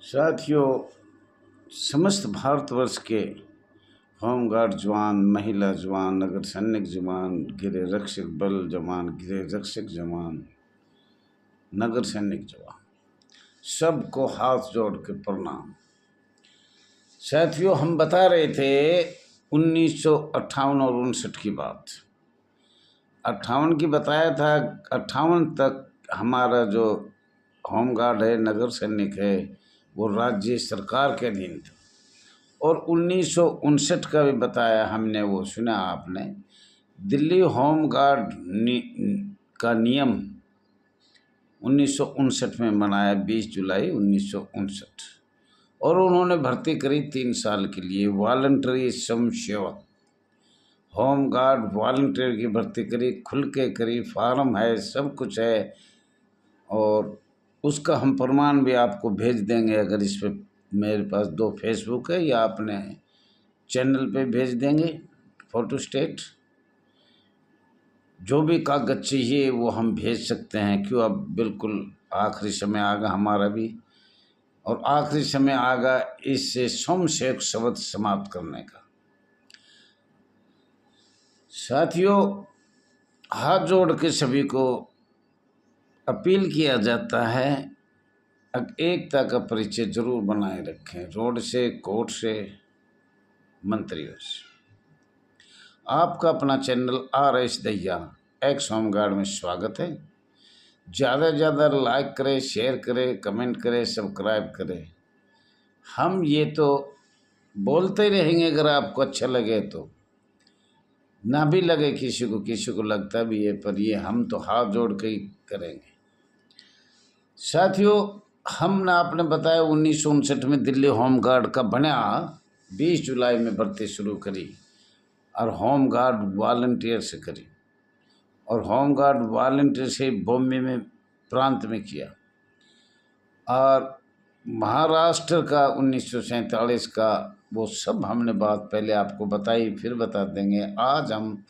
साथियों, समस्त भारतवर्ष के होमगार्ड जवान, महिला जवान, नगर सैनिक जवान, गृह रक्षक बल जवान, गृह रक्षक जवान, नगर सैनिक जवान, सबको हाथ जोड़ के प्रणाम। साथियों, हम बता रहे थे 1958 और 59 की बात। 58 की बताया था। 58 तक हमारा जो होमगार्ड है, नगर सैनिक है, वो राज्य सरकार के अधीन था। और 1959 का भी बताया हमने, वो सुना आपने। दिल्ली होमगार्ड का नियम 1959 में बनाया, 20 जुलाई 1959। और उन्होंने भर्ती करी 3 साल के लिए वॉलंटरी स्वयंसेवक। होमगार्ड वॉलंटियर की भर्ती करी, खुल के करी, फार्म है, सब कुछ है। और उसका हम प्रमाण भी आपको भेज देंगे। अगर इस पे मेरे पास 2 फेसबुक है, या अपने चैनल पे भेज देंगे फोटोस्टेट। जो भी कागज चाहिए वो हम भेज सकते हैं। क्यों, अब बिल्कुल आखिरी समय आ गया हमारा भी, और आखिरी समय आ गया इससे स्वयंसेवक शब्द समाप्त करने का। साथियों, हाथ जोड़ के सभी को अपील किया जाता है, एकता का परिचय जरूर बनाए रखें। रोड से, कोर्ट से, मंत्रियों से। आपका अपना channel RS Dahiya x home guard में स्वागत है। ज़्यादा से ज़्यादा लाइक करें, शेयर करें, कमेंट करें, सब्सक्राइब करें। हम ये तो बोलते ही रहेंगे, अगर आपको अच्छा लगे तो। ना भी लगे किसी को लगता भी है, पर ये हम तो हाथ जोड़ के ही करेंगे। साथियों, हमने आपने बताया 1959 में दिल्ली होमगार्ड का बना, 20 जुलाई में भर्ती शुरू करी, और होमगार्ड वॉलंटियर से करी। और होमगार्ड वॉलंटियर से बॉम्बे में प्रांत में किया। और महाराष्ट्र का 1947 का, वो सब हमने बात पहले आपको बताई, फिर बता देंगे। आज हम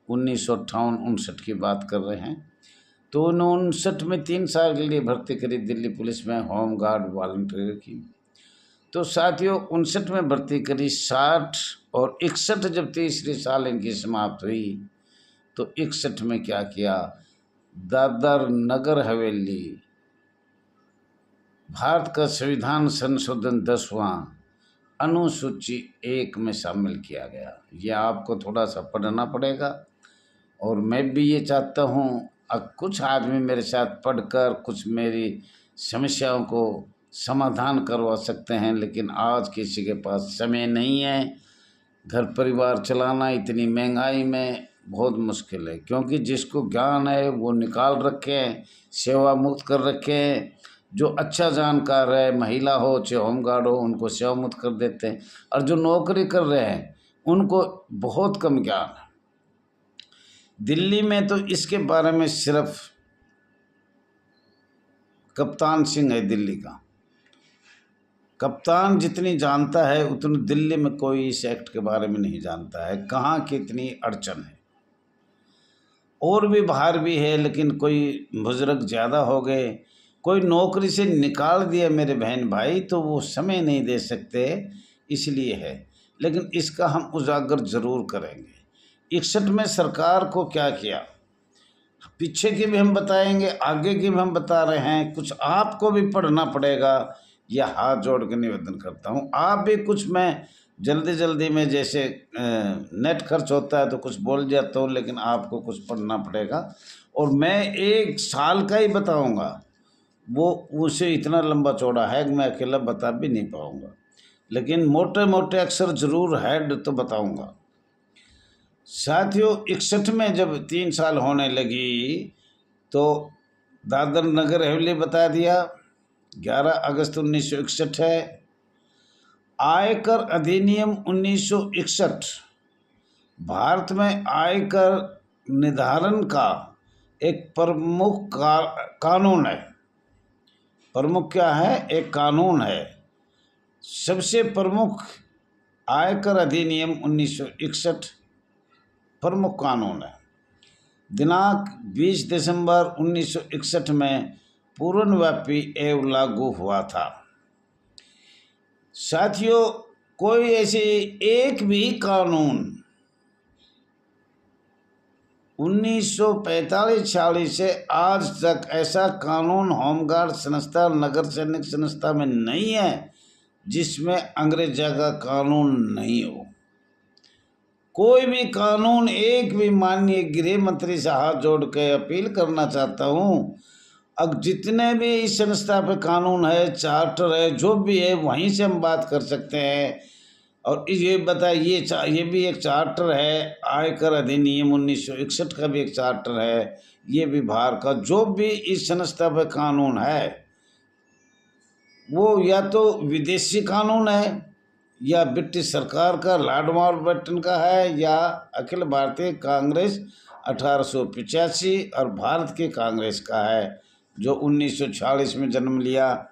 1958-59 की बात कर रहे हैं। तो 59 में 3 साल के लिए भर्ती करी दिल्ली पुलिस में होमगार्ड वॉलंटियर की। तो साथियों, 59 में भर्ती करी, 60 और 61 जब तीसरी साल इनकी समाप्त हुई, तो 61 में क्या किया, दादर नगर हवेली भारत का संविधान संशोधन 10वां अनुसूची 1 में शामिल किया गया। यह आपको थोड़ा सा पढ़ना पड़ेगा, और मैं भी ये चाहता हूँ अब कुछ आदमी मेरे साथ पढ़कर कुछ मेरी समस्याओं को समाधान करवा सकते हैं, लेकिन आज किसी के पास समय नहीं है। घर परिवार चलाना इतनी महंगाई में बहुत मुश्किल है, क्योंकि जिसको ज्ञान है वो निकाल रखे हैं, सेवा मुक्त कर रखे हैं। जो अच्छा जानकार है, महिला हो चाहे होमगार्ड हो, उनको सेवा मुक्त कर देते हैं। और जो नौकरी कर रहे हैं उनको बहुत कम ज्ञान है। दिल्ली में तो इसके बारे में सिर्फ कप्तान सिंह है दिल्ली का। कप्तान जितनी जानता है उतनी दिल्ली में कोई इस एक्ट के बारे में नहीं जानता है, कहाँ कितनी अड़चन है। और भी बाहर भी है, लेकिन कोई बुजुर्ग ज़्यादा हो गए, कोई नौकरी से निकाल दिया मेरे बहन भाई, तो वो समय नहीं दे सकते, इसलिए है। लेकिन इसका हम उजागर ज़रूर करेंगे। 61 में सरकार को क्या किया, पीछे की भी हम बताएंगे, आगे की भी हम बता रहे हैं। कुछ आपको भी पढ़ना पड़ेगा, यह हाथ जोड़ के निवेदन करता हूँ। आप भी कुछ, मैं जल्दी में जैसे नेट खर्च होता है तो कुछ बोल जाता हूँ, लेकिन आपको कुछ पढ़ना पड़ेगा। और मैं 1 साल का ही बताऊँगा, वो उसे इतना लंबा चौड़ा है कि मैं अकेला बता भी नहीं पाऊँगा, लेकिन मोटे मोटे अक्षर जरूर हेड तो बताऊँगा। साथियों, 61 में जब 3 साल होने लगी, तो दादर नगर हवेली बता दिया, 11 अगस्त 1961 है। आयकर अधिनियम 1961 भारत में आयकर निर्धारण का एक प्रमुख कानून है। प्रमुख क्या है, एक कानून है। सबसे प्रमुख आयकर अधिनियम 1961 प्रमुख कानून है। दिनांक 20 दिसंबर 1961 में पूर्णव्यापी एवं लागू हुआ था। साथियों, कोई ऐसे एक भी कानून 1945-46 से आज तक ऐसा कानून होमगार्ड संस्था, नगर सैनिक संस्था में नहीं है जिसमें अंग्रेजा का कानून नहीं हो। कोई भी कानून, एक भी माननीय गृह मंत्री से हाथ जोड़ के अपील करना चाहता हूँ, अब जितने भी इस संस्था पे कानून है, चार्टर है, जो भी है, वहीं से हम बात कर सकते हैं। और ये बताइए, ये भी एक चार्टर है, आयकर अधिनियम 1961 का भी एक चार्टर है, ये भी भारत का जो भी इस संस्था पे कानून है वो या तो विदेशी कानून है, या ब्रिटिश सरकार का, लॉर्ड माउंटबेटन का है, या अखिल भारतीय कांग्रेस 1885 और भारत की कांग्रेस का है जो 1946 में जन्म लिया,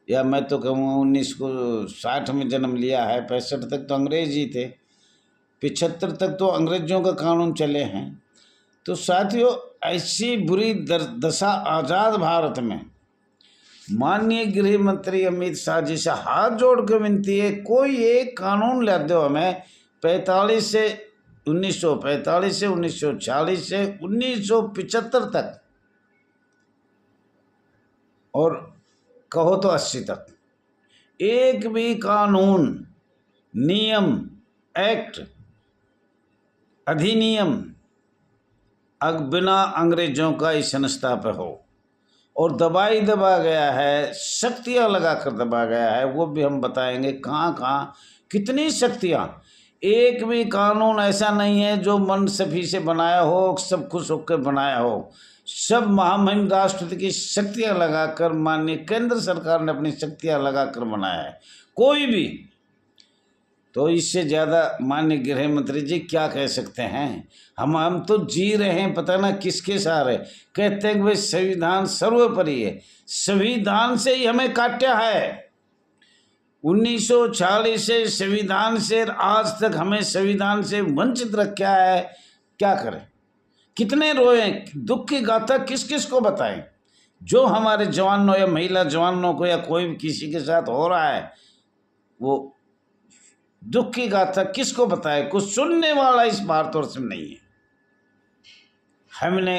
या मैं तो कहूँगा 1960 में जन्म लिया है। 65 तक तो अंग्रेज ही थे, 75 तक तो अंग्रेजों का कानून चले हैं। तो साथियों, ऐसी बुरी दशा आज़ाद भारत में माननीय गृह मंत्री अमित शाह जी से हाथ जोड़ के विनती है, कोई एक कानून ला दो हमें 1945 से 1946 से 1975 तक, और कहो तो 80 तक, एक भी कानून, नियम, एक्ट, अधिनियम बिना अंग्रेजों का इस संस्था पे हो। और दबा गया है, शक्तियाँ लगा कर दबा गया है, वो भी हम बताएंगे कहाँ कहाँ कितनी शक्तियाँ। एक भी कानून ऐसा नहीं है जो मन सफी से बनाया हो, सब खुश होकर बनाया हो। सब महामहिम राष्ट्रपति की शक्तियाँ लगाकर, माननीय केंद्र सरकार ने अपनी शक्तियाँ लगाकर बनाया है। कोई भी, तो इससे ज़्यादा माननीय गृह मंत्री जी क्या कह सकते हैं। हम तो जी रहे हैं, पता ना किसके सहारे। कहते हैं कि भाई संविधान सर्वोपरि है, संविधान से ही हमें काटा है। 1946 से संविधान से आज तक हमें संविधान से वंचित रखा है। क्या करें, कितने रोए, दुख की गाथा किस किस को बताएं। जो हमारे जवानों या महिला जवानों को या कोई भी किसी के साथ हो रहा है, वो दुख की गाथा किसको बताए। कुछ सुनने वाला इस भारतवर्ष में नहीं है। हमने